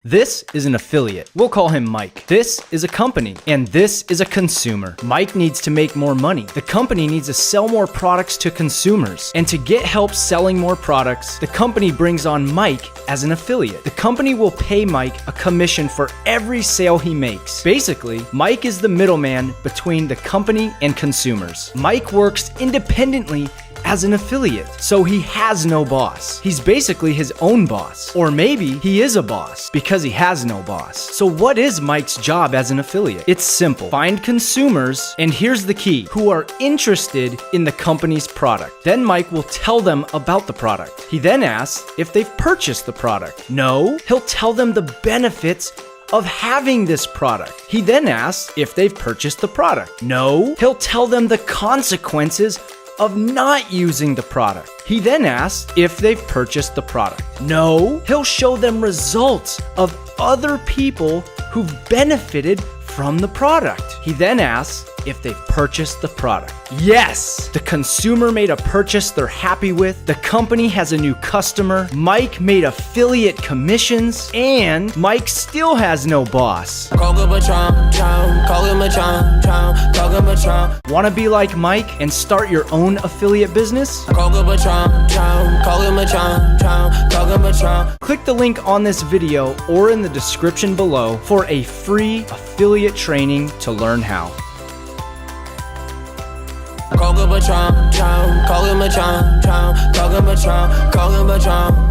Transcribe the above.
This is an affiliate. We'll call him Mike. This is a company, and this is a consumer. Mike needs to make more money. The company needs to sell more products to consumers. And to get help selling more products, the company brings on Mike as an affiliate. The company will pay Mike a commission for every sale he makes. Basically, Mike is the middleman between the company and consumers. Mike works independently as an affiliate, so he has no boss. He's basically his own boss. Or maybe he is a boss because he has no boss. So what is Mike's job as an affiliate? It's simple. Find consumers, and here's the key, who are interested in the company's product. Then Mike will tell them about the product. He then asks if they've purchased the product. No, he'll tell them the benefits of having this product. He then asks if they've purchased the product. No, he'll tell them the consequences of not using the product. He then asks if they've purchased the product. No, he'll show them results of other people who've benefited from the product. He then asks if they've purchased the product. Yes, the consumer made a purchase they're happy with, the company has a new customer, Mike made affiliate commissions, and Mike still has no boss. Want to be like Mike and start your own affiliate business? Click the link on this video or in the description below for a free affiliate training to learn how. Call him a charm, call him a charm, call him a charm.